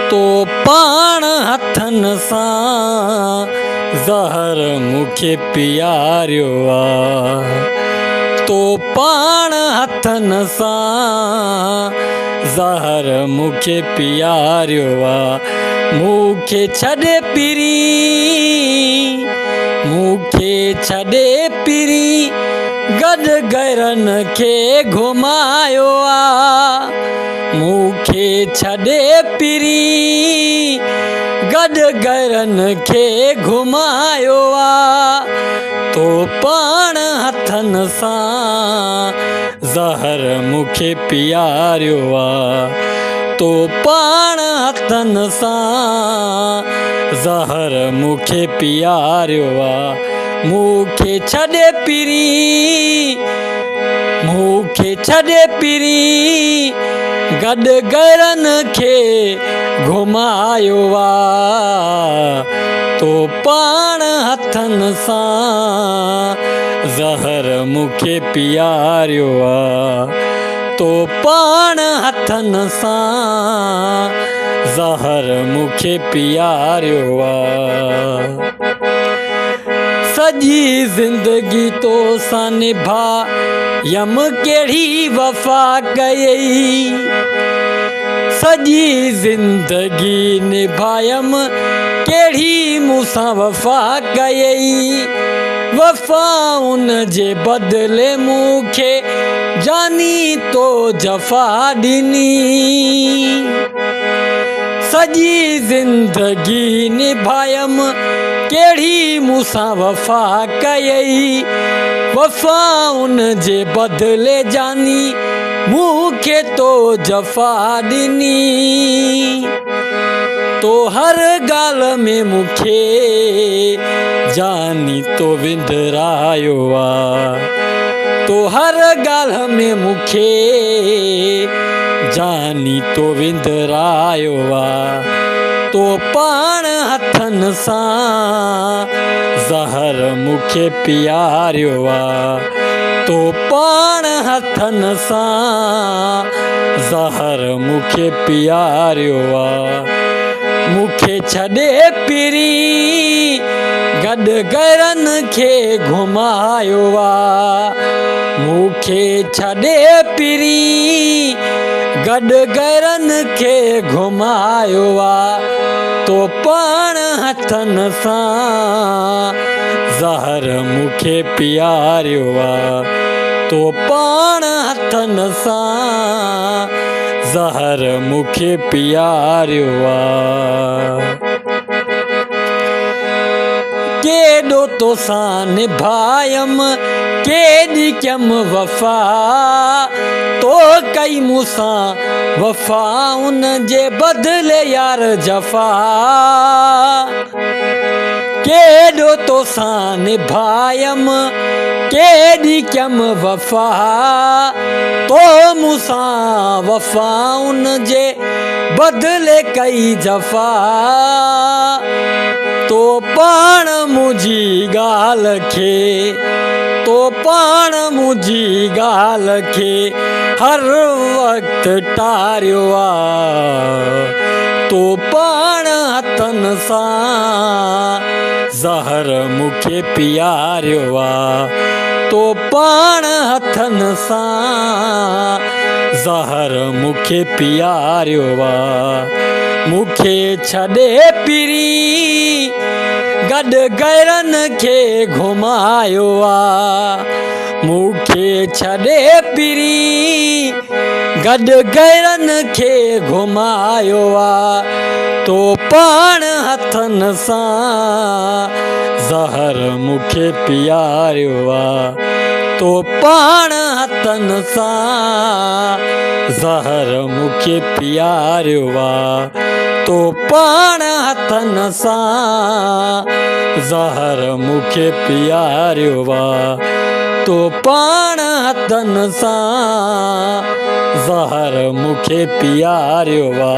तो पाण हथनि सां ज़हर मूंखे पीआरियो आहे। तो पाण हथनि सां ज़हर मूंखे पीआरियो आहे। मूंखे छॾे पिरी, मूंखे छॾे पिरी गॾु गैरनि खे घुमायो आहे। मूंखे छॾे पिरी गॾु गैरनि खे घुमायो आहे। तो पाण हथनि सां ज़हर मूंखे पीआरियो आहे। तो पाण हथनि सां ज़हर मूंखे पीआरियो आहे। मूंखे छॾे पिरी, मूंखे छॾे पिरी गॾु गैरनि खे घुमायो आहे। तो पाण हथनि सां ज़हर मूंखे पीआरियो आहे। तो पाण हथनि सां ज़हर मूंखे पीआरियो आहे। सॼी ज़िंदगी तो सां निभायम कहिड़ी वफ़ा कयई। सॼी ज़िंदगी निभायम कहिड़ी मूंसां वफ़ा कयई। वफ़ा उन जे बदिले मूंखे जानी तो जफ़ा ॾिनी। सॼी ज़िंदगी निभायम कहिड़ी मूंसां वफ़ा कयई। वफ़ा उन जे बदिले जानी मूंखे तो जफ़ा ॾिनी। तो हर ॻाल्हि में मूंखे जानी तो विंदरायो आहे। तो हर ॻाल्हि में मूंखे जानी तो विंदरायो आहे। तो पाण हथनि सां ज़हर मूंखे पीआरियो आहे। तो पाण हथनि सां ज़हर मूंखे पीआरियो आहे। मूंखे छॾे पिरी गॾु गैरनि खे घुमायो आहे। मूंखे छॾे पिरी गॾु गैरनि खे घुमायो आहे। तो पाण हथनि सां ज़हर मूंखे पीआरियो आहे। तो पाण हथनि सां ज़हर मूंखे पीआरियो आहे। केॾो तोसां निभायम केॾी कयम वफ़ा। तो कई मूंसां वफ़ा उन जे बदिले यार जफ़ा। केॾो तोसां निभायम केॾी कयम वफ़ा। तो मूंसां वफ़ा उन जे बदिले कई जफ़ा। तो पाण मुंहिंजी ॻाल्हि खे, तो पाण मुंहिंजी ॻाल्हि खे हर वक़्तु टारियो आहे। तो पाण हथनि सां ज़हर मूंखे पीआरियो आहे। तो पाण हथनि सां ज़हर मूंखे पीआरियो आहे। मूंखे छॾे पिरी गॾु गैरनि खे घुमायो आहे। मूंखे छॾे पिरी गॾु गैरनि खे घुमायो आहे। तो पाण हथनि सां ज़हर मूंखे पीआरियो आहे। तो पाण हथनि सां ज़हर मूंखे पीआरियो आहे। तो पाण हथनि सां ज़हर मूंखे पीआरियो आहे। तो पाण हथनि सां ज़हर मूंखे पीआरियो आहे।